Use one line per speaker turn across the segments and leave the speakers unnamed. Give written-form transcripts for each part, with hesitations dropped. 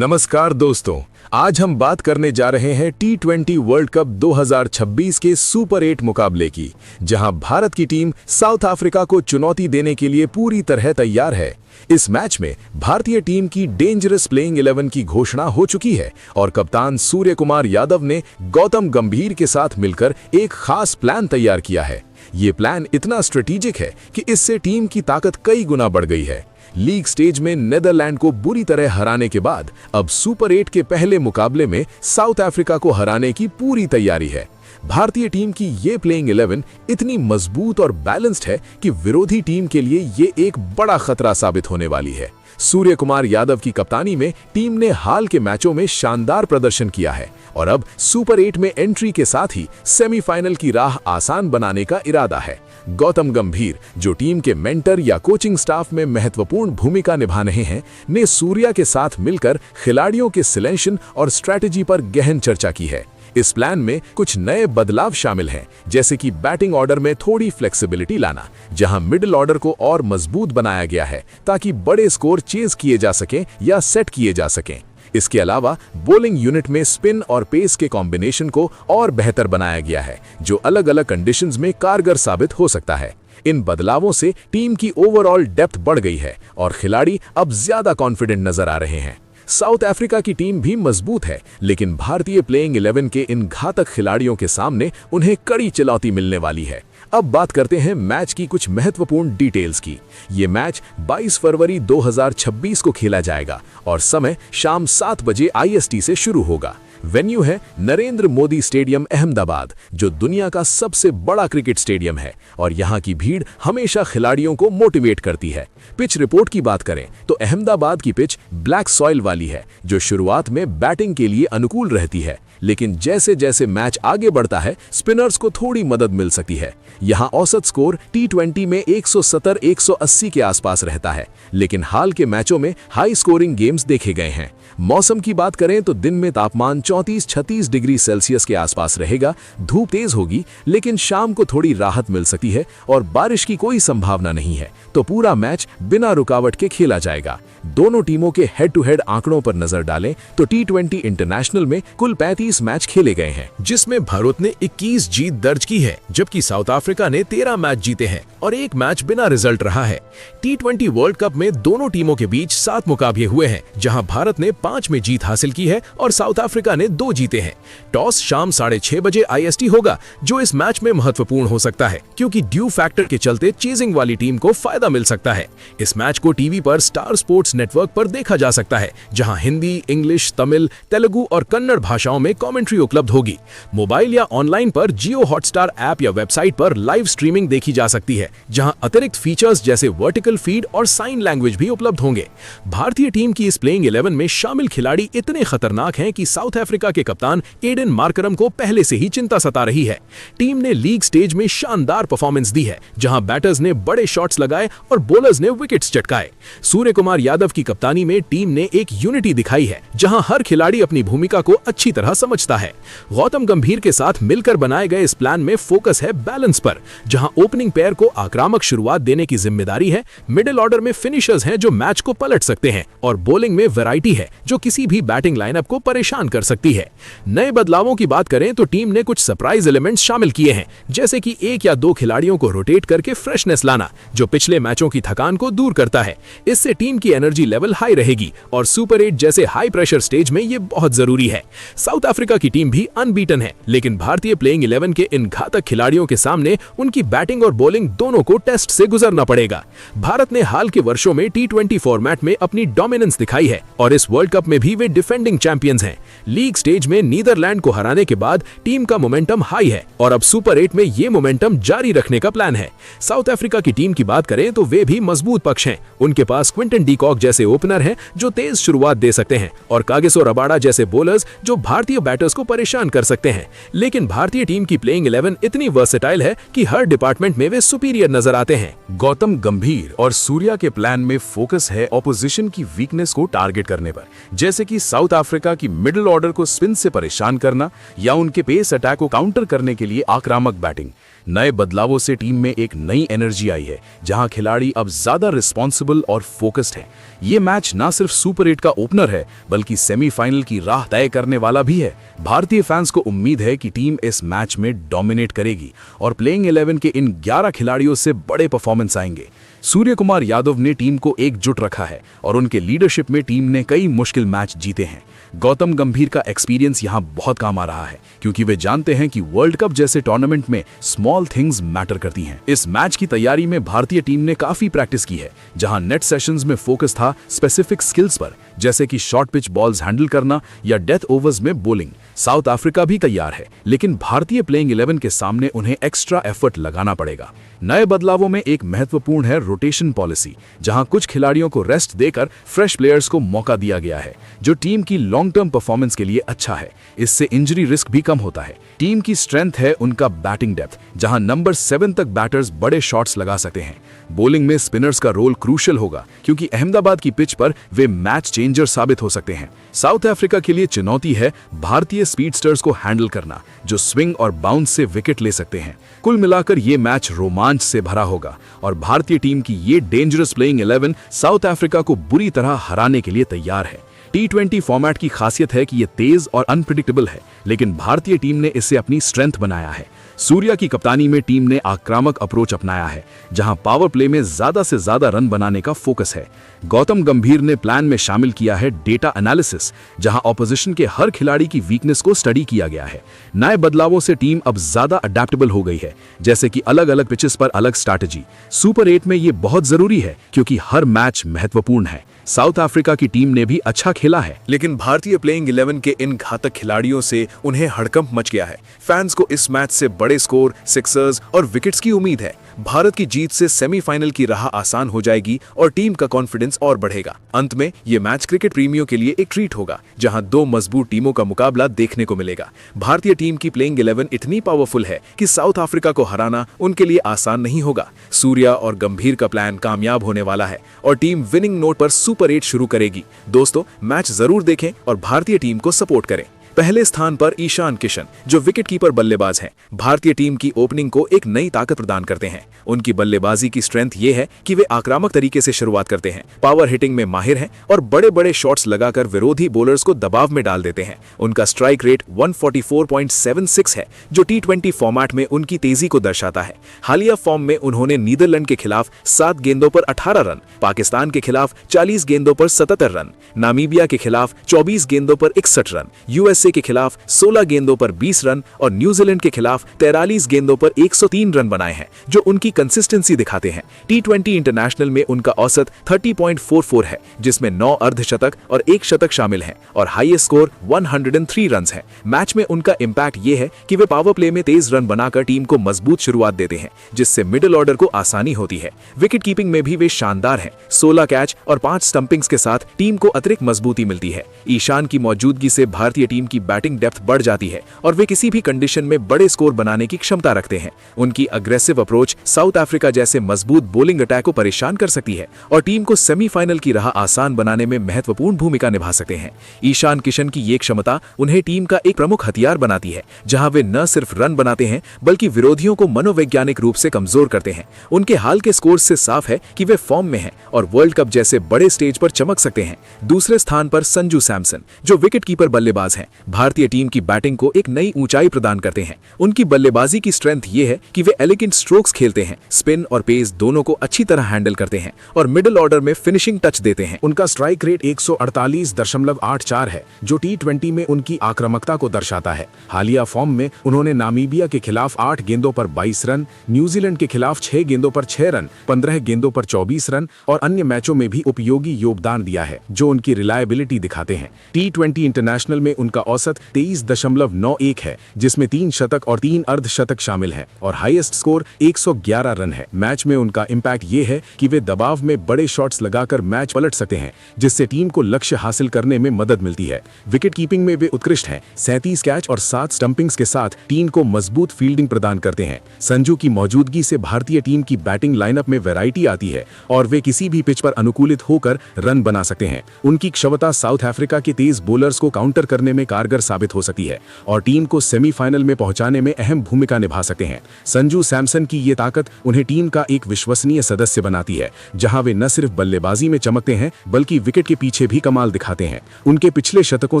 नमस्कार दोस्तों, आज हम बात करने जा रहे हैं T20 वर्ल्ड कप 2026 के सुपर 8 मुकाबले की, जहां भारत की टीम साउथ अफ्रीका को चुनौती देने के लिए पूरी तरह तैयार है। इस मैच में भारतीय टीम की डेंजरस प्लेइंग 11 की घोषणा हो चुकी है और कप्तान सूर्य कुमार यादव ने गौतम गंभीर के साथ मिलकर एक खास प्लान तैयार किया है। ये प्लान इतना स्ट्रेटेजिक है कि इससे टीम की ताकत कई गुना बढ़ गई है। लीग स्टेज में नीदरलैंड को बुरी तरह हराने के बाद अब सुपर 8 के पहले मुकाबले में साउथ अफ्रीका को हराने की पूरी तैयारी है। भारतीय टीम की ये प्लेइंग 11 इतनी मजबूत और बैलेंस्ड है कि विरोधी टीम के लिए ये एक बड़ा खतरा साबित होने वाली है। सूर्य कुमार यादव की कप्तानी में टीम ने हाल के मैचों में शानदार प्रदर्शन किया है और अब सुपर 8 में एंट्री के साथ ही सेमीफाइनल की राह आसान बनाने का इरादा है। गौतम गंभीर, जो टीम के मेंटर या कोचिंग स्टाफ में महत्वपूर्ण भूमिका निभा रहे हैं, ने सूर्या के साथ मिलकर खिलाड़ियों के सिलेक्शन और स्ट्रैटेजी पर गहन चर्चा की है। इस प्लान में कुछ नए बदलाव शामिल हैं, जैसे कि बैटिंग ऑर्डर में थोड़ी फ्लेक्सिबिलिटी लाना, जहां मिडिल ऑर्डर को और मजबूत बनाया गया है ताकि बड़े स्कोर चेज किए जा सकें या सेट किए जा सकें। इसके अलावा बॉलिंग यूनिट में स्पिन और पेस के कॉम्बिनेशन को और बेहतर बनाया गया है, जो अलग-अलग कंडीशंस में कारगर साबित हो सकता है। इन बदलावों से टीम की ओवरऑल डेप्थ बढ़ गई है और खिलाड़ी अब ज्यादा कॉन्फिडेंट नजर आ रहे हैं। साउथ अफ्रीका की टीम भी मजबूत है, लेकिन भारतीय प्लेइंग 11 के इन घातक खिलाड़ियों के सामने उन्हें कड़ी चुनौती मिलने वाली है। अब बात करते हैं मैच की कुछ महत्वपूर्ण डिटेल्स की। ये मैच 22 फरवरी 2026 को खेला जाएगा और समय शाम 7 बजे IST से शुरू होगा। वेन्यू है नरेंद्र मोदी स्टेडियम अहमदाबाद, जो दुनिया का सबसे बड़ा क्रिकेट स्टेडियम है और यहाँ की भीड़ हमेशा खिलाड़ियों को मोटिवेट करती है। पिच रिपोर्ट की बात करें तो अहमदाबाद की पिच ब्लैक सॉइल वाली है, जो शुरुआत में बैटिंग के लिए अनुकूल रहती है, लेकिन जैसे जैसे मैच आगे बढ़ता है स्पिनर्स को थोड़ी मदद मिल सकती है। यहाँ औसत स्कोर T20 में 170-180 के आसपास रहता है, लेकिन हाल के मैचों में हाई स्कोरिंग गेम्स देखे गए हैं। मौसम की बात करें तो दिन में तापमान 34-36 डिग्री सेल्सियस के आसपास रहेगा। धूप तेज होगी, लेकिन शाम को थोड़ी राहत मिल सकती है और बारिश की कोई संभावना नहीं है, तो पूरा मैच बिना रुकावट के खेला जाएगा। दोनों टीमों के हेड टू हेड आंकड़ों पर नजर डालें तो T20 इंटरनेशनल में कुल 35 मैच खेले गए हैं, जिसमें भारत ने 21 जीत दर्ज की है, जबकि साउथ अफ्रीका ने 13 मैच जीते हैं और एक मैच बिना रिजल्ट रहा है। T20 वर्ल्ड कप में दोनों टीमों के बीच 7 मुकाबले हुए हैं, जहां भारत ने 5 में जीत हासिल की है और साउथ अफ्रीका ने 2 जीते हैं। टॉस शाम 6:30 बजे IST होगा, जो इस मैच में महत्वपूर्ण हो सकता है, क्योंकि ड्यू फैक्टर के चलते चेजिंग वाली टीम को फायदा मिल सकता है। इस मैच को टीवी पर स्टार स्पोर्ट्स नेटवर्क पर देखा जा सकता है, जहां हिंदी, इंग्लिश, तमिल, तेलुगु और कन्नड़ भाषाओं में कमेंट्री उपलब्ध होगी। मोबाइल या ऑनलाइन पर जियो हॉटस्टार ऐप या वेबसाइट पर लाइव स्ट्रीमिंग देखी जा सकती है, जहां अतिरिक्त फीचर्स जैसे वर्टिकल फीड और साइन लैंग्वेज भी उपलब्ध होंगे। भारतीय टीम की इस प्लेइंग 11 में शामिल खिलाड़ी इतने खतरनाक हैं कि साउथ अफ्रीका के कप्तान एडन मार्करम को पहले से ही चिंता सता रही है। टीम ने लीग स्टेज में शानदार परफॉर्मेंस दी है, जहां बैटर्स ने बड़े शॉट्स लगाए और बॉलर्स ने विकेट्स चटकाए। सूर्य कुमार यादव की कप्तानी में टीम ने एक यूनिटी दिखाई है, जहां हर खिलाड़ी अपनी भूमिका को अच्छी तरह समझता है। गौतम गंभीर के साथ मिलकर बनाए गए इस प्लान में फोकस है बैलेंस पर, जहां ओपनिंग पेयर को आक्रामक शुरुआत देने की जिम्मेदारी है, मिडिल ऑर्डर में फिनिशर्स हैं जो मैच को पलट सकते हैं और बॉलिंग में वैरायटी है जो किसी भी बैटिंग लाइनअप को परेशान कर सकती है। नए बदलावों की बात करें तो टीम ने कुछ सरप्राइज एलिमेंट्स शामिल किए हैं, जैसे कि 1 या 2 खिलाड़ियों को रोटेट करके फ्रेशनेस लाना, जो पिछले मैचों की थकान को दूर करता है। इससे टीम की एनर्जी लेवल हाई रहेगी और सुपर 8 जैसे हाई प्रेशर स्टेज में ये बहुत जरूरी है। साउथ अफ्रीका की टीम भी अनबीटन है, लेकिन भारतीय प्लेइंग 11 के इन घातक खिलाड़ियों के सामने उनकी बैटिंग और बॉलिंग दोनों को टेस्ट से गुजरना पड़ेगा। भारत ने हाल के वर्षों में T20 फॉर्मेट में अपनी डोमिनेंस दिखाई है और इस वर्ल्ड कप में भी वे डिफेंडिंग चैंपियंस हैं। लीग स्टेज में नीदरलैंड को हराने के बाद टीम का मोमेंटम हाई है और अब सुपर 8 में ये मोमेंटम जारी रखने का प्लान है। साउथ अफ्रीका की टीम की बात करें तो वे भी मजबूत पक्ष हैं। उनके पास क्विंटन डी कॉक जैसे ओपनर हैं जो तेज शुरुआत दे सकते हैं और कागिसो रबाडा जैसे बॉलर्स जो भारतीय बैटर्स को परेशान कर सकते हैं। लेकिन भारतीय टीम की प्लेइंग 11 इतनी वर्सेटाइल है कि हर डिपार्टमेंट में वे सुपीरियर नजर आते हैं।
गौतम गंभीर और सूर्या के प्लान में फोकस है ऑपोजिशन की वीकनेस को टारगेट करने पर, जैसे कि साउथ अफ्रीका की मिडिल ऑर्डर को स्पिन से परेशान करना या उनके पेस अटैक को काउंटर करने के लिए आक्रामक बैटिंग। नए बदलावों से टीम में एक नई एनर्जी आई है, जहां खिलाड़ी अब ज्यादा रिस्पॉन्सिबल और फोकस्ड हैं। ये मैच ना सिर्फ सुपर 8 का ओपनर है, बल्कि सेमीफाइनल की राह तय करने वाला भी है। भारतीय फैंस को उम्मीद है कि टीम इस मैच में डोमिनेट करेगी और प्लेइंग 11 के इन 11 खिलाड़ियों से बड़े परफॉर्मेंस आएंगे। सूर्य कुमार यादव ने टीम को एकजुट रखा है और उनके लीडरशिप में टीम ने कई मुश्किल मैच जीते हैं। गौतम गंभीर का एक्सपीरियंस यहां बहुत काम आ रहा है, क्योंकि वे जानते हैं कि वर्ल्ड कप जैसे टूर्नामेंट में स्मॉल थिंग्स मैटर करती हैं। इस मैच की तैयारी में भारतीय टीम ने काफी प्रैक्टिस की है, जहां नेट सेशंस में फोकस था स्पेसिफिक स्किल्स पर, जैसे कि शॉर्ट पिच बॉल्स हैंडल करना या डेथ ओवर्स में बॉलिंग। साउथ अफ्रीका भी तैयार है, लेकिन भारतीय प्लेइंग 11 के सामने उन्हें एक्स्ट्रा एफर्ट लगाना पड़ेगा। नए बदलावों में एक महत्वपूर्ण है रोटेशन पॉलिसी, जहां कुछ खिलाड़ियों को रेस्ट देकर फ्रेश प्लेयर्स को मौका दिया गया है, जो टीम की लॉन्ग टर्म परफॉर्मेंस के लिए अच्छा है। इससे इंजरी रिस्क भी कम होता है। टीम की स्ट्रेंथ है उनका बैटिंग डेप्थ, जहां नंबर 7 तक बैटर्स बड़े शॉट्स लगा सकते हैं। बॉलिंग में स्पिनर्स का रोल क्रूशियल होगा, क्योंकि अहमदाबाद की पिच पर वे मैच चेंजर साबित हो सकते हैं। साउथ अफ्रीका के लिए चुनौती है भारतीय स्पीडस्टर्स को हैंडल करना, जो स्विंग और बाउंस से विकेट ले सकते हैं। कुल मिलाकर ये मैच रोमांच से भरा होगा और भारतीय टीम की ये डेंजरस प्लेइंग 11 साउथ अफ्रीका को बुरी तरह हराने के लिए तैयार है। T20 फॉर्मेट की खासियत है कि ये तेज और अनप्रिडिक्टेबल है, लेकिन भारतीय टीम ने इसे अपनी स्ट्रेंथ बनाया है। सूर्या की कप्तानी में टीम ने आक्रामक अप्रोच अपनाया है, जहां पावर प्ले में ज्यादा से ज्यादा रन बनाने का फोकस है। गौतम गंभीर ने प्लान में शामिल किया है डेटा एनालिसिस, जहां ऑपोजिशन के हर खिलाड़ी की वीकनेस को स्टडी किया गया है। नए बदलावों से टीम अब ज्यादा अडेप्टेबल हो गई है, जैसे कि अलग अलग पिचेस पर अलग स्ट्रैटेजी। सुपर 8 में ये बहुत जरूरी है, क्योंकि हर मैच महत्वपूर्ण है। साउथ अफ्रीका की टीम ने भी अच्छा खेला है,
लेकिन भारतीय प्लेइंग 11 के इन घातक खिलाड़ियों से उन्हें हड़कंप मच गया है। फैंस को इस मैच से बड़े स्कोर, सिक्सर्स और विकेट्स की उम्मीद है। भारत की जीत से सेमीफाइनल की राह आसान हो जाएगी और टीम का कॉन्फिडेंस और बढ़ेगा। अंत में ये मैच क्रिकेट प्रेमियों के लिए एक ट्रीट होगा, जहां दो मजबूत टीमों का मुकाबला देखने को मिलेगा। भारतीय टीम की प्लेइंग 11 इतनी पावरफुल है कि साउथ अफ्रीका को हराना उनके लिए आसान नहीं होगा। सूर्या और गंभीर का प्लान कामयाब होने वाला है और टीम विनिंग नोट पर सुपर 8 शुरू करेगी। दोस्तों, मैच जरूर देखें और भारतीय टीम को सपोर्ट करें। पहले स्थान पर ईशान किशन, जो विकेटकीपर बल्लेबाज हैं, भारतीय टीम की ओपनिंग को एक नई ताकत प्रदान करते हैं। उनकी बल्लेबाजी की स्ट्रेंथ ये है कि वे आक्रामक तरीके से शुरुआत करते हैं, पावर हिटिंग में माहिर हैं और बड़े बड़े शॉट्स लगाकर विरोधी बॉलर्स को दबाव में डाल देते हैं। उनका स्ट्राइक रेट 144.76 है, जो T20 फॉर्मेट में उनकी तेजी को दर्शाता है। हालिया फॉर्म में उन्होंने नीदरलैंड के खिलाफ 7 गेंदों पर 18 रन, पाकिस्तान के खिलाफ 40 गेंदों पर 77 रन, नामीबिया के खिलाफ 24 गेंदों पर 61 रन, यूएसए के खिलाफ 16 गेंदों पर 20 रन और न्यूजीलैंड के खिलाफ 43 गेंदों पर 103 रन बनाए हैं, जो उनकी कंसिस्टेंसी दिखाते हैं। T20 इंटरनेशनल में उनका औसत 30.44 है, जिसमें 9 अर्धशतक और 1 शतक शामिल हैं और हाईएस्ट स्कोर 103 रन है। मैच में उनका इंपैक्ट ये है कि वे पावर प्ले में तेज रन बनाकर टीम को मजबूत शुरुआत देते हैं, जिससे मिडिल ऑर्डर को आसानी होती है। विकेट कीपिंग में भी वे शानदार हैं। 16 कैच और 5 स्टंपिंग्स के साथ टीम को अतिरिक्त मजबूती मिलती है। ईशान की मौजूदगी से भारतीय टीम की बैटिंग डेप्थ बढ़ जाती है और वे किसी भी कंडीशन में बड़े स्कोर बनाने की क्षमता रखते हैं। उनकी अग्रेसिव अप्रोच साउथ अफ्रीका जैसे मजबूत बॉलिंग अटैक को परेशान कर सकती है और टीम को सेमीफाइनल की राह आसान बनाने में महत्वपूर्ण भूमिका निभा सकते हैं। ईशान किशन की ये क्षमता उन्हें टीम का एक प्रमुख हथियार बनाती है, जहां वे न सिर्फ रन बनाते हैं बल्कि विरोधियों को मनोवैज्ञानिक रूप से कमजोर करते हैं। उनके हाल के स्कोर से साफ है कि वे फॉर्म में हैं और वर्ल्ड कप जैसे बड़े स्टेज पर चमक सकते हैं। दूसरे स्थान पर संजू सैमसन, जो विकेटकीपर बल्लेबाज हैं, भारतीय टीम की बैटिंग को एक नई ऊंचाई प्रदान करते हैं। उनकी बल्लेबाजी की स्ट्रेंथ ये है कि वे एलिगेंट स्ट्रोक्स खेलते हैं, स्पिन और पेस दोनों को अच्छी तरह हैंडल करते हैं और मिडिल ऑर्डर में फिनिशिंग टच देते हैं।
उनका स्ट्राइक रेट 148.84 है, जो T20 में उनकी आक्रामकता को दर्शाता है। हालिया फॉर्म में उन्होंने नामीबिया के खिलाफ 8 गेंदों पर 22 रन, न्यूजीलैंड के खिलाफ 6 गेंदों पर 6 रन, 15 गेंदों पर 24 रन और अन्य मैचों में भी उपयोगी योगदान दिया है, जो उनकी रिलायबिलिटी दिखाते हैं। T20 इंटरनेशनल में उनका औसत 23.91 है, जिसमें 3 शतक और 3 अर्धशतक शामिल हैं और हाईएस्ट स्कोर 111 रन है। मैच में उनका इंपैक्ट ये है कि वे दबाव में बड़े शॉट्स लगाकर मैच पलट सकते हैं, जिससे टीम को लक्ष्य हासिल करने में मदद मिलती है। विकेट कीपिंग में वे उत्कृष्ट हैं, 37 कैच और 7 स्टंपिंग्स के साथ टीम को मजबूत फील्डिंग प्रदान करते हैं। संजू की मौजूदगी से भारतीय टीम की बैटिंग लाइनअप में वैरायटी आती है और वे किसी भी पिच पर अनुकूलित होकर रन बना सकते हैं। उनकी क्षमता साउथ अफ्रीका के तेज बॉलर्स को काउंटर करने में कारगर साबित हो सकती है और टीम को सेमीफाइनल में पहुंचाने में अहम भूमिका निभा सकते हैं। संजू सैमसन की ये ताकत उन्हें टीम का एक विश्वसनीय सदस्य बनाती है, जहां वे न सिर्फ बल्लेबाजी में चमकते हैं बल्कि विकेट के पीछे भी कमाल दिखाते हैं। उनके पिछले शतकों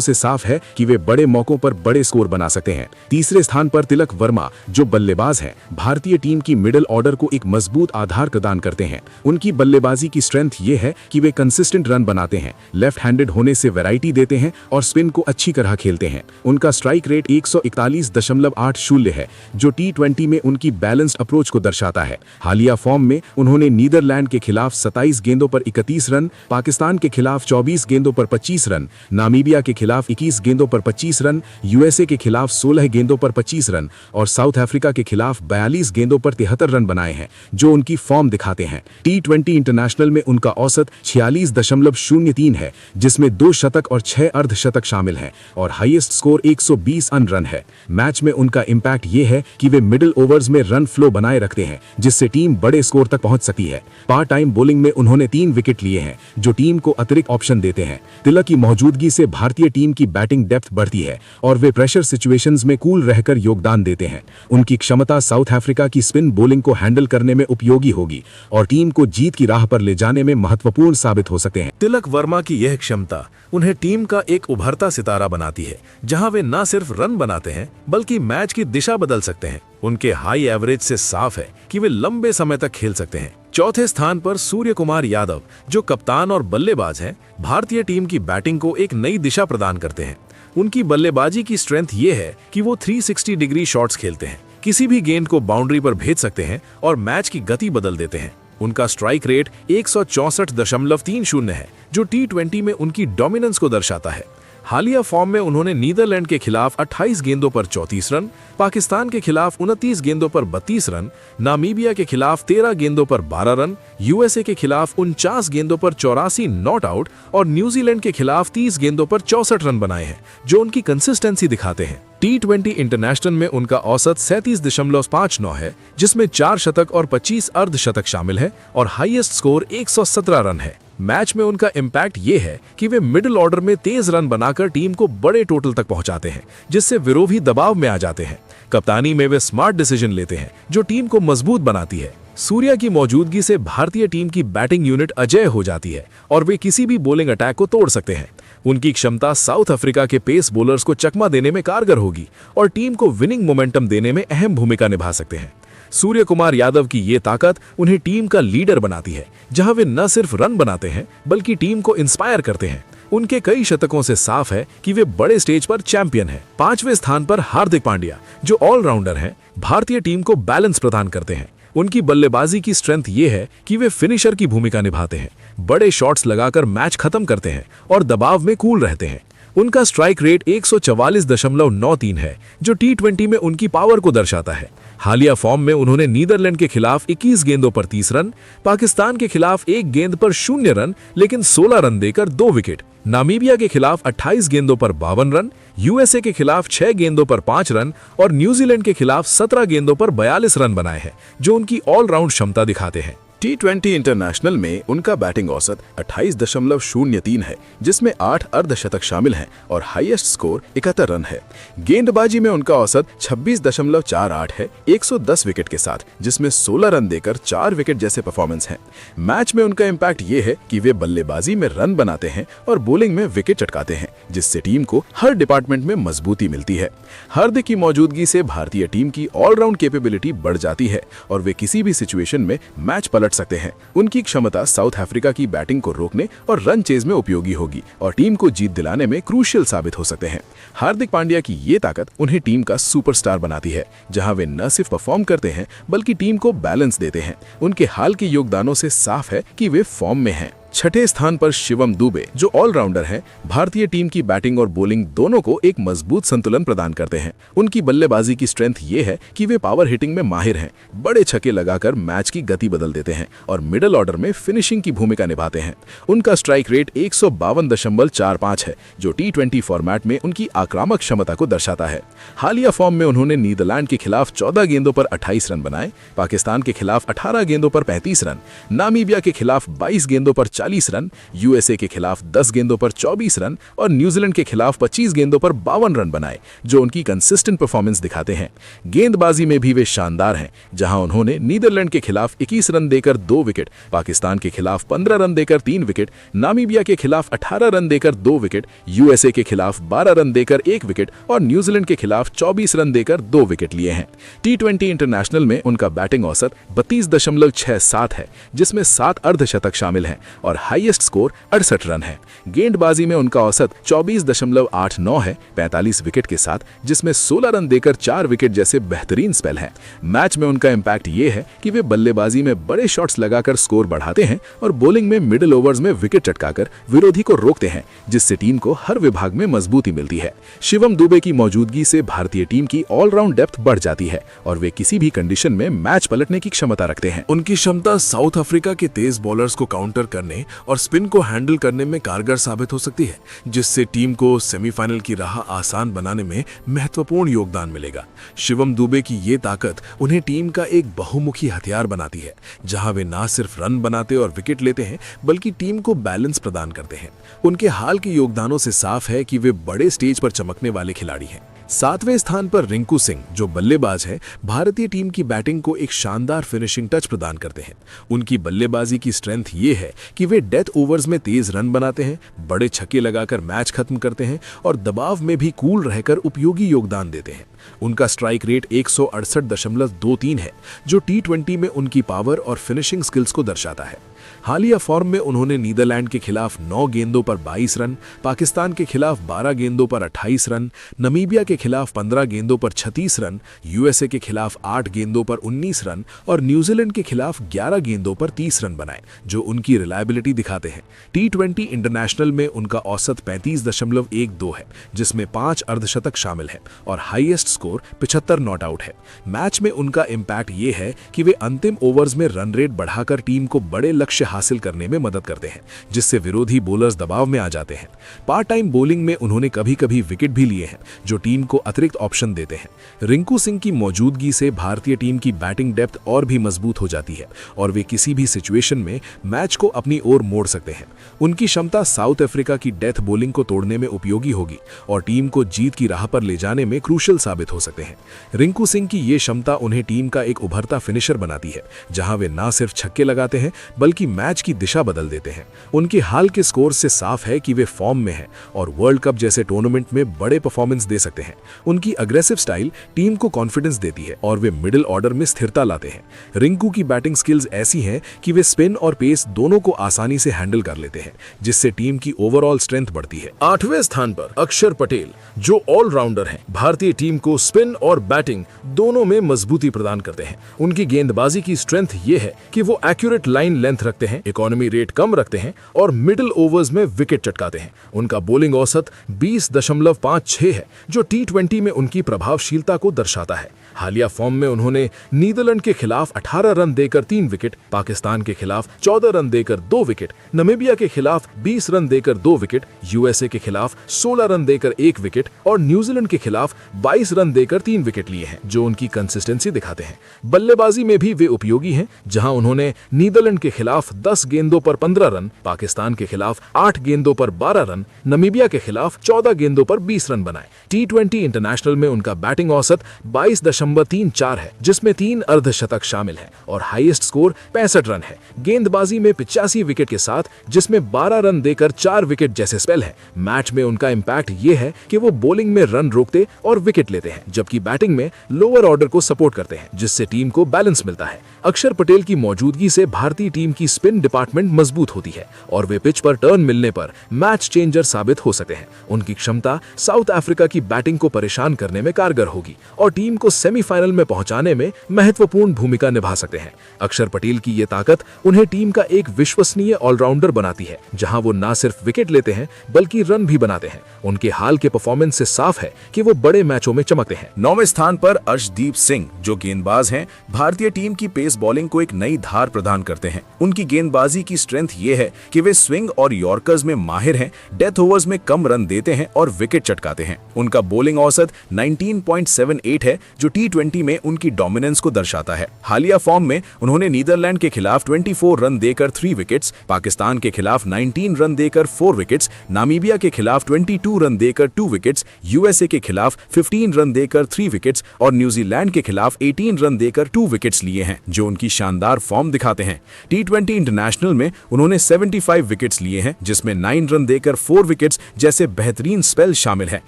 से साफ है कि वे बड़े मौकों पर बड़े स्कोर बना सकते हैं। तीसरे स्थान पर तिलक वर्मा, जो बल्लेबाज हैं, भारतीय टीम की मिडिल ऑर्डर को एक मजबूत आधार प्रदान करते हैं। उनकी बल्लेबाजी की स्ट्रेंथ ये है कि वे कंसिस्टेंट रन बनाते हैं, लेफ्ट हैंडेड होने से वैरायटी देते हैं और स्पिन को अच्छी तरह खेलते हैं। उनका स्ट्राइक रेट 141.80 है, जो T20 में उनकी बैलेंस्ड अप्रोच को दर्शाता है। हालिया फॉर्म में उन्होंने नीदरलैंड के खिलाफ 27 गेंदों पर 31 रन, पाकिस्तान के खिलाफ 24 गेंदों पर 25 रन, नामीबिया के खिलाफ 21 गेंदों पर 25 रन, यूएसए के खिलाफ 16 गेंदों पर 25 रन और साउथ अफ्रीका के खिलाफ 42 गेंदों पर 73 रन बनाए हैं, जो उनकी फॉर्म दिखाते हैं। T20 इंटरनेशनल में उनका औसत 46.03 है, जिसमें 2 शतक और 6 अर्धशतक शामिल हैं और हाईएस्ट स्कोर 120 रन है। मैच में उनका इंपैक्ट ये है कि वे मिडिल ओवर्स में रन फ्लो बनाए रखते हैं, जिससे टीम बड़े स्कोर तक पहुंच सकती है। पार्ट टाइम बॉलिंग में उन्होंने 3 विकेट लिए हैं, जो टीम को अतिरिक्त ऑप्शन देते हैं। तिलक की मौजूदगी से भारतीय टीम की बैटिंग डेप्थ बढ़ती है और वे प्रेशर सिचुएशंस में कूल रहकर योगदान देते हैं। उनकी क्षमता साउथ अफ्रीका की स्पिन बॉलिंग को हैंडल करने में उपयोगी होगी और टीम को जीत की राह पर ले जाने में महत्वपूर्ण साबित हो सकते हैं।
तिलक वर्मा की यह क्षमता उन्हें टीम का एक उभरता सितारा बनाती है, जहां वे न सिर्फ रन बनाते हैं बल्कि मैच की दिशा बदल सकते हैं। उनके हाई एवरेज से साफ है कि वे लंबे समय तक खेल सकते हैं। चौथे स्थान पर सूर्य कुमार यादव, जो कप्तान और बल्लेबाज हैं, भारतीय टीम की बैटिंग को एक नई दिशा प्रदान करते हैं। उनकी बल्लेबाजी की स्ट्रेंथ ये है कि वो 360 डिग्री शॉट्स खेलते हैं, किसी भी गेंद को बाउंड्री पर भेज सकते हैं और मैच की गति बदल देते हैं। उनका स्ट्राइक रेट 164.30 है, जो T20 में उनकी डोमिनेंस को दर्शाता है। हालिया फॉर्म में उन्होंने नीदरलैंड के खिलाफ 28 गेंदों पर 34 रन, पाकिस्तान के खिलाफ 29 गेंदों पर 32 रन, नामीबिया के खिलाफ 13 गेंदों पर 12 रन, यूएसए के खिलाफ 49 गेंदों पर 84 नॉट आउट और न्यूजीलैंड के खिलाफ 30 गेंदों पर 64 रन बनाए हैं, जो उनकी कंसिस्टेंसी दिखाते हैं। T20 इंटरनेशनल में उनका औसत 37.59 है, जिसमें 4 शतक और 25 अर्धशतक शामिल है और हाईएस्ट स्कोर 117 रन है। मैच में उनका इम्पैक्ट ये है कि वे मिडिल ऑर्डर में तेज रन बनाकर टीम को बड़े टोटल तक पहुंचाते हैं, जिससे विरोधी दबाव में आ जाते हैं। कप्तानी में वे स्मार्ट डिसीजन लेते हैं, जो टीम को मजबूत बनाती है। सूर्या की मौजूदगी से भारतीय टीम की बैटिंग यूनिट अजेय हो जाती है और वे किसी भी बॉलिंग अटैक को तोड़ सकते हैं। उनकी क्षमता साउथ अफ्रीका के पेस बॉलर्स को चकमा देने में कारगर होगी और टीम को विनिंग मोमेंटम देने में अहम भूमिका निभा सकते हैं। सूर्य कुमार यादव की ये ताकत उन्हें टीम का लीडर बनाती है, जहां वे न सिर्फ रन बनाते हैं बल्कि टीम को इंस्पायर करते हैं। उनके कई शतकों से साफ है कि वे बड़े स्टेज पर चैंपियन हैं। 5वें स्थान पर हार्दिक पांड्या, जो ऑलराउंडर हैं, भारतीय टीम को बैलेंस प्रदान करते हैं। उनकी बल्लेबाजी की स्ट्रेंथ ये है कि वे फिनिशर की भूमिका निभाते हैं, बड़े शॉट्स लगाकर मैच खत्म करते हैं और दबाव में कूल रहते हैं। उनका स्ट्राइक रेट 144.93 है, जो T20 में उनकी पावर को दर्शाता है। हालिया फॉर्म में उन्होंने नीदरलैंड के खिलाफ 21 गेंदों पर 30 रन, पाकिस्तान के खिलाफ 1 गेंद पर 0 रन लेकिन 16 रन देकर 2 विकेट, नामीबिया के खिलाफ 28 गेंदों पर 52 रन, यूएसए के खिलाफ 6 गेंदों पर 5 रन और न्यूजीलैंड के खिलाफ 17 गेंदों पर 42 रन बनाए हैं, जो उनकी ऑलराउंड क्षमता दिखाते हैं।
T20 इंटरनेशनल में उनका बैटिंग औसत 28.03 है, जिसमें 8 अर्धशतक शामिल हैं और हाईएस्ट स्कोर 71 रन है। गेंदबाजी में उनका औसत 26.48 है, 110 विकेट के साथ, जिसमें 16 रन देकर 4 विकेट जैसे परफॉर्मेंस हैं। मैच में उनका इम्पैक्ट ये है कि वे बल्लेबाजी में रन बनाते हैं और बॉलिंग में विकेट चटकाते हैं, जिससे टीम को हर डिपार्टमेंट में मजबूती मिलती है। हार्दिक की मौजूदगी से भारतीय टीम की ऑलराउंड कैपेबिलिटी बढ़ जाती है और वे किसी भी सिचुएशन में मैच पलट सकते हैं। उनकी क्षमता साउथ अफ्रीका की बैटिंग को रोकने और रन चेज में उपयोगी होगी और टीम को जीत दिलाने में क्रूशियल साबित हो सकते हैं। हार्दिक पांड्या की ये ताकत उन्हें टीम का सुपरस्टार बनाती है, जहां वे न सिर्फ परफॉर्म करते हैं बल्कि टीम को बैलेंस देते हैं। उनके हाल के योगदानों से साफ है कि वे फॉर्म में हैं। 6ठे स्थान पर शिवम दुबे, जो ऑलराउंडर हैं, भारतीय टीम की बैटिंग और बॉलिंग दोनों को एक मजबूत संतुलन प्रदान करते हैं। उनकी बल्लेबाजी की स्ट्रेंथ ये है कि वे पावर हिटिंग में माहिर हैं, बड़े छक्के लगाकर मैच की गति बदल देते हैं और मिडिल ऑर्डर में फिनिशिंग की भूमिका निभाते हैं। उनका स्ट्राइक रेट 152.45 है, जो T20 फॉर्मेट में उनकी आक्रामक क्षमता को दर्शाता है। हालिया फॉर्म में उन्होंने नीदरलैंड के खिलाफ 14 गेंदों पर 28 रन बनाए, पाकिस्तान के खिलाफ 18 गेंदों पर 35 रन, नामीबिया के खिलाफ 22 गेंदों पर
40 रन, यूएसए के खिलाफ 10 गेंदों पर 24 रन और न्यूजीलैंड के खिलाफ 25 गेंदों पर 52 रन बनाए, जो उनकी कंसिस्टेंट परफॉर्मेंस दिखाते हैं। गेंदबाजी में भी वे शानदार हैं, जहां उन्होंने नीदरलैंड के खिलाफ 21 रन देकर 2 विकेट, पाकिस्तान के खिलाफ 15 रन देकर 3 विकेट, नामीबिया के खिलाफ 18 रन देकर 2 विकेट, यूएसए के खिलाफ 12 रन देकर 1 विकेट और न्यूजीलैंड के खिलाफ 24 रन देकर 2 विकेट लिए हैं। टी20 इंटरनेशनल में उनका बैटिंग औसत 32.67 है, जिसमें 7 अर्धशतक शामिल हैं और हाईएस्ट स्कोर 68 रन है। गेंदबाजी में उनका औसत 24.89 है, 45 विकेट के साथ, जिसमें 16 रन देकर 4 विकेट जैसे बेहतरीन स्पेल हैं। मैच में उनका इम्पैक्ट ये है कि वे बल्लेबाजी में बड़े शॉट्स लगाकर स्कोर बढ़ाते हैं और बॉलिंग में मिडिल ओवर्स में विकेट चटकाकर विरोधी को रोकते हैं, जिससे टीम को हर विभाग में मजबूती मिलती है। शिवम दुबे की मौजूदगी से भारतीय टीम की ऑलराउंड डेप्थ बढ़ जाती है और वे किसी भी कंडीशन में मैच पलटने की क्षमता रखते हैं।
उनकी क्षमता साउथ अफ्रीका के तेज बॉलर्स को काउंटर करने और स्पिन को हैंडल करने में कारगर साबित हो सकती है, जिससे टीम को सेमीफाइनल की राह आसान बनाने में महत्वपूर्ण योगदान मिलेगा। शिवम दुबे की ये ताकत उन्हें टीम का एक बहुमुखी हथियार बनाती है, जहां वे न सिर्फ रन बनाते और विकेट लेते हैं, बल्कि टीम को बैलेंस प्रदान करते हैं। उनके हाल के योगदानों से साफ है कि वे बड़े स्टेज पर चमकने वाले खिलाड़ी हैं। 7वें स्थान पर रिंकू सिंह, जो बल्लेबाज है, भारतीय टीम की बैटिंग को एक शानदार फिनिशिंग टच प्रदान करते हैं। उनकी बल्लेबाजी की स्ट्रेंथ ये है कि वे डेथ ओवर्स में तेज रन बनाते हैं, बड़े छक्के लगाकर मैच खत्म करते हैं और दबाव में भी कूल रहकर उपयोगी योगदान देते हैं। उनका स्ट्राइक रेट 168.23 है, जो टी20 में उनकी पावर और फिनिशिंग स्किल्स को दर्शाता है। हालिया फॉर्म में उन्होंने नीदरलैंड के खिलाफ 9 गेंदों पर 22 रन, पाकिस्तान के खिलाफ 12 गेंदों पर 28 रन, नमीबिया के खिलाफ 15 गेंदों पर 36 रन, यूएसए के खिलाफ 8 गेंदों पर 19 रन और न्यूजीलैंड के खिलाफ 11 गेंदों पर 30 रन बनाए, जो उनकी रिलायबिलिटी दिखाते हैं। टी20 इंटरनेशनल में उनका औसत 35.12 है, जिसमें 5 अर्धशतक शामिल है और हाईएस्ट स्कोर 75 नॉट आउट है। मैच में उनका इम्पैक्ट ये है कि वे अंतिम ओवर्स में रन रेट बढ़ाकर टीम को बड़े लक्ष्य हासिल करने में मदद करते हैं, जिससे विरोधी बॉलर्स दबाव में आ जाते हैं। पार्ट टाइम बॉलिंग में उन्होंने कभी कभी विकेट भी लिए हैं, जो टीम को अतिरिक्त ऑप्शन देते हैं। रिंकू सिंह की मौजूदगी से भारतीय टीम की बैटिंग डेप्थ और भी मजबूत हो जाती है और वे किसी भी सिचुएशन में मैच को अपनी ओर मोड़ सकते हैं। उनकी क्षमता साउथ अफ्रीका की डेथ बॉलिंग को तोड़ने में उपयोगी होगी और टीम को जीत की राह पर ले जाने में क्रूशियल साबित हो सकते हैं। रिंकू सिंह की ये क्षमता उन्हें टीम का एक उभरता फिनिशर बनाती है, जहां वे न सिर्फ छक्के लगाते हैं बल्कि मैच की दिशा बदल देते हैं। उनके हाल के स्कोर से साफ है कि वे फॉर्म में हैं और वर्ल्ड कप जैसे टूर्नामेंट में बड़े परफॉर्मेंस दे सकते हैं। उनकी अग्रेसिव स्टाइल टीम को कॉन्फिडेंस देती है और वे मिडिल ऑर्डर में स्थिरता लाते हैं। रिंकू की बैटिंग स्किल्स ऐसी हैं कि वे स्पिन और पेस दोनों को आसानी से हैंडल कर लेते हैं, जिससे टीम की ओवरऑल स्ट्रेंथ बढ़ती है। 8वें स्थान पर अक्षर पटेल, जो ऑलराउंडर हैं, भारतीय टीम को स्पिन और बैटिंग दोनों में मजबूती प्रदान करते हैं। उनकी गेंदबाजी की स्ट्रेंथ ये है कि वो एक्यूरेट लाइन लेंथ रखते हैं, इकोनॉमी रेट कम रखते हैं और मिडिल ओवर्स में विकेट चटकाते हैं। उनका बॉलिंग औसत 20.56 है, जो टी20 में उनकी प्रभावशीलता को दर्शाता है। हालिया फॉर्म में उन्होंने नीदरलैंड के खिलाफ 18 रन देकर 3 विकेट, पाकिस्तान के खिलाफ 14 रन देकर 2 विकेट, नामीबिया के खिलाफ 20 रन देकर 2 विकेट, यूएसए के खिलाफ 16 रन देकर 1 विकेट और न्यूजीलैंड के खिलाफ 22 रन देकर 3 विकेट लिए हैं, जो उनकी कंसिस्टेंसी दिखाते हैं। बल्लेबाजी में भी वे उपयोगी हैं, जहां उन्होंने नीदरलैंड के खिलाफ 10 गेंदों पर 15 रन, पाकिस्तान के खिलाफ 8 गेंदों पर 12 रन, नामीबिया के खिलाफ 14 गेंदों पर 20 रन बनाए। टी20 इंटरनेशनल में उनका बैटिंग औसत 22.34 है, जिसमें 3 अर्धशतक शामिल है और हाईएस्ट स्कोर 65 रन है। गेंदबाजी में 85 विकेट के साथ, जिसमें 12 रन देकर 4 विकेट जैसे स्पेल है। मैच में उनका इम्पैक्ट ये है कि वो बॉलिंग में रन रोकते और विकेट लेते हैं, जबकि बैटिंग में लोअर ऑर्डर को सपोर्ट करते हैं, जिससे टीम को बैलेंस मिलता है। अक्षर पटेल की मौजूदगी से भारतीय टीम की स्पिन डिपार्टमेंट मजबूत होती है और वे पिच पर टर्न मिलने पर मैच चेंजर साबित हो सकते हैं। उनकी क्षमता साउथ अफ्रीका की बैटिंग को परेशान करने में कारगर होगी और टीम को सेमीफाइनल में पहुंचाने में महत्वपूर्ण भूमिका निभा सकते हैं। अक्षर पटेल की ये ताकत उन्हें टीम का एक विश्वसनीय ऑलराउंडर बनाती है, जहां वो न सिर्फ विकेट लेते हैं बल्कि रन भी बनाते हैं। उनके हाल के परफॉर्मेंस से साफ है कि वो बड़े मैचों में चमकते हैं।
9वें स्थान पर अर्शदीप सिंह, जो गेंदबाज हैं, भारतीय टीम की पेस बॉलिंग को एक नई धार प्रदान करते हैं। उनकी गेंदबाजी की स्ट्रेंथ ये है कि वे स्विंग और यॉर्कर्स में माहिर हैं, डेथ ओवर्स में कम रन देते हैं और विकेट चटकाते हैं। उनका बॉलिंग औसत 19.78 है, जो टी20 में उनकी डोमिनेंस को दर्शाता है। हालिया फॉर्म में उन्होंने नीदरलैंड के खिलाफ 24 रन देकर 3 विकेट्स, पाकिस्तान के खिलाफ 19 रन देकर 4 विकेट्स, नामीबिया के खिलाफ 22 रन देकर 2 विकेट्स, यूएसए के खिलाफ 15 रन देकर 3 विकेट्स और न्यूजीलैंड के खिलाफ 18 रन देकर 2 विकेट्स लिए हैं, जो उनकी शानदार फॉर्म दिखाते हैं। टी20 इंटरनेशनल में उन्होंने 75 विकेट्स लिए हैं, जिसमें 9 रन देकर 4 विकेट्स जैसे बेहतरीन स्पेल शामिल है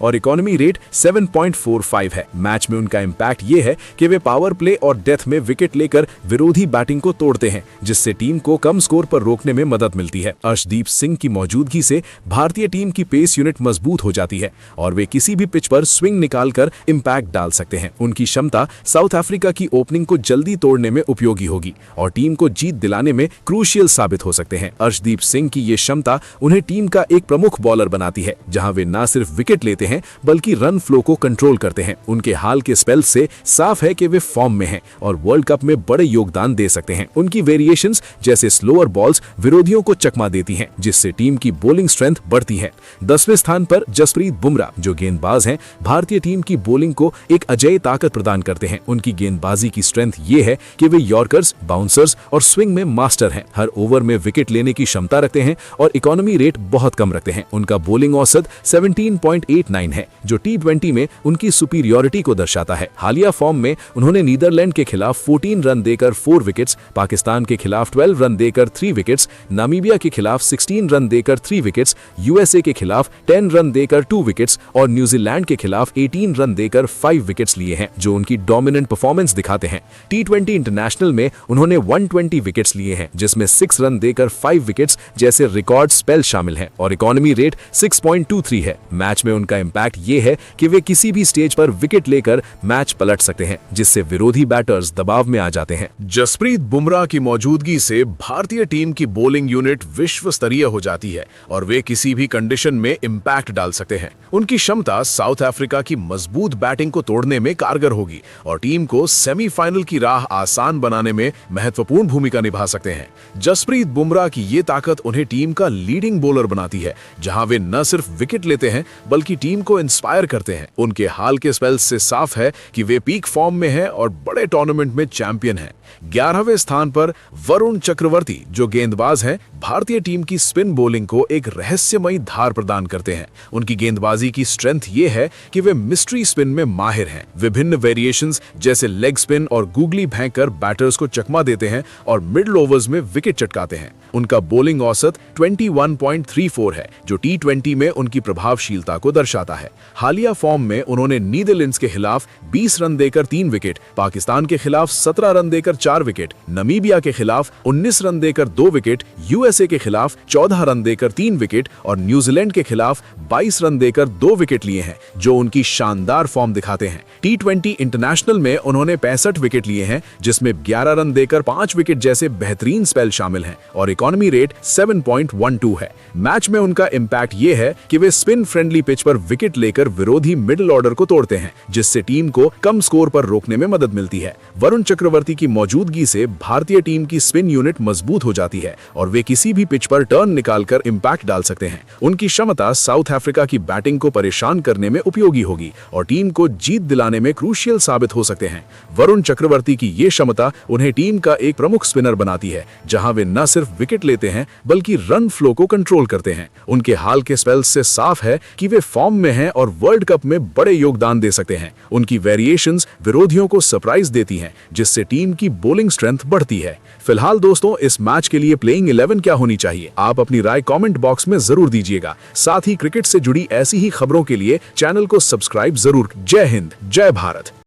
और इकोनॉमी रेट 7.45 है। मैच में उनका इंपैक्ट ये है कि वे पावर प्ले और डेथ में विकेट लेकर विरोधी बैटिंग को तोड़ते हैं, जिससे टीम को कम स्कोर पर रोकने में मदद मिलती है। अर्शदीप सिंह की मौजूदगी से भारतीय टीम की पेस यूनिट मजबूत हो जाती है और वे किसी भी पिच पर स्विंग निकालकर इंपैक्ट डाल सकते हैं। उनकी क्षमता साउथ अफ्रीका की ओपनिंग को जल्दी तोड़ने में उपयोगी होगी और टीम को जीत दिलाने में क्रूशियल साबित हो सकते हैं। अर्शदीप सिंह की ये क्षमता उन्हें टीम का एक प्रमुख बॉलर बनाती है, जहां वे न सिर्फ विकेट लेते हैं बल्कि रन फ्लो को कंट्रोल करते हैं। उनके हाल के स्पेल से साफ है कि वे फॉर्म में हैं और वर्ल्ड कप में बड़े योगदान दे सकते हैं। उनकी वेरिएशंस जैसे स्लोअर बॉल्स विरोधियों को चकमा देती हैं, जिससे टीम की बॉलिंग स्ट्रेंथ बढ़ती है। 10वें स्थान पर जसप्रीत बुमराह, जो गेंदबाज हैं, भारतीय टीम की बॉलिंग को एक अजय ताकत प्रदान करते हैं। उनकी गेंदबाजी की स्ट्रेंथ ये है कि वे यॉर्कर्स, बाउंसर्स और स्विंग में मास्टर हैं। हर ओवर में विकेट लेने की क्षमता रखते हैं और इकोनॉमी रेट बहुत कम रखते हैं। उनका बॉलिंग औसत 17.89 है, जो टी20 में उनकी सुपीरियरिटी को दर्शाता है। हालिया फॉर्म में उन्होंने नीदरलैंड के खिलाफ 14 रन देकर 4 विकेट्स, पाकिस्तान के खिलाफ 12 रन देकर 3 विकेट्स, नामीबिया के खिलाफ 16 रन देकर 3 विकेट्स, यूएसए के खिलाफ 10 रन देकर 2 विकेट्स और न्यूजीलैंड के खिलाफ 18 रन देकर 5 विकेट्स लिए हैं, जो उनकी डोमिनेंट परफॉर्मेंस दिखाते हैं। टी20 इंटरनेशनल में उन्होंने 120 विकेट्स लिए हैं, जिसमें 6 रन देकर 5 विकेट्स जैसे रिकॉर्ड स्पेल शामिल हैं और इकोनॉमी रेट 6.23 है। मैच में उनका इंपैक्ट ये है कि वे किसी भी स्टेज पर विकेट लेकर मैच पलट सकते हैं, जिससे विरोधी बैटर्स दबाव में आ जाते हैं।
जसप्रीत बुमराह की मौजूदगी से भारतीय टीम की बॉलिंग यूनिट विश्व स्तरीय हो जाती है और वे किसी भी कंडीशन में इंपैक्ट डाल सकते हैं। उनकी क्षमता साउथ अफ्रीका की मजबूत बैटिंग को तोड़ने में कारगर होगी और टीम को सेमीफाइनल की राह आसान बनाने में महत्वपूर्ण भूमिका निभा सकते हैं। जसप्रीत बुमराह की ये ताकत उन्हें टीम का लीडिंग बॉलर बनाती है, जहां वे न सिर्फ विकेट लेते हैं बल्कि टीम को इंस्पायर करते हैं। उनके हाल के स्पेल्स से साफ है कि वे पीक फॉर्म में हैं और बड़े टूर्नामेंट में चैंपियन हैं। 11वें स्थान पर वरुण चक्रवर्ती, जो गेंदबाज हैं, भारतीय टीम की स्पिन बॉलिंग को एक रहस्यमयी धार प्रदान करते हैं। उनकी गेंदबाजी की स्ट्रेंथ ये है कि वे मिस्ट्री स्पिन में माहिर हैं। विभिन्न वेरिएशंस जैसे लेग स्पिन और गूगली फेंककर बैटर्स को चकमा देते हैं और मिडिल ओवर्स में विकेट चटकाते हैं। उनका बॉलिंग औसत 21.34 है, जो टी20 में उनकी प्रभावशीलता को दर्शाता है। हालिया फॉर्म में उन्होंने नीदरलैंड्स के खिलाफ 20 रन देकर 3 विकेट, पाकिस्तान के खिलाफ 17 रन देकर 4 विकेट, नामीबिया के खिलाफ 19 रन देकर 2 विकेट, यूएसए के खिलाफ 14 रन देकर 3 विकेट और न्यूजीलैंड के खिलाफ 22 रन देकर 2 विकेट लिए हैं, जो उनकी शानदार फॉर्म दिखाते हैं। टी20 इंटरनेशनल में उन्होंने 65 विकेट लिए हैं, जिसमें 11 रन देकर 5 विकेट जैसे बेहतरीन स्पेल शामिल हैं और इकोनॉमी रेट 7.12 है। मैच में उनका इंपैक्ट ये है कि वे स्पिन फ्रेंडली पिच पर विकेट लेकर विरोधी मिडिल ऑर्डर को तोड़ते हैं, जिससे टीम को कम स्कोर पर रोकने में मदद मिलती है। वरुण चक्रवर्ती की मौजूदगी से भारतीय टीम की स्पिन यूनिट मजबूत हो जाती है और वे किसी भी पिच पर टर्न निकालकर इंपैक्ट डाल सकते हैं। उनकी क्षमता साउथ अफ्रीका की बैटिंग को परेशान करने में उपयोगी होगी और टीम को जीत दिलाने में क्रूशियल साबित हो सकते हैं। वरुण चक्रवर्ती की ये क्षमता उन्हें टीम का एक प्रमुख स्पिनर बनाती है, जहां वे न सिर्फ विकेट लेते हैं बल्कि रन फ्लो को कंट्रोल करते हैं। उनके हाल के स्पेल्स से साफ है कि वे फॉर्म में हैं और वर्ल्ड कप में बड़े योगदान दे सकते हैं। उनकी वेरिएशंस विरोधियों को सरप्राइज देती हैं, जिससे टीम की बॉलिंग स्ट्रेंथ बढ़ती है। फिलहाल दोस्तों, इस मैच के लिए प्लेइंग 11 क्या होनी चाहिए, आप अपनी राय कमेंट बॉक्स में जरूर दीजिएगा। साथ ही क्रिकेट से जुड़ी ऐसी ही खबरों के लिए चैनल को सब्सक्राइब जरूर। जय हिंद, जय भारत।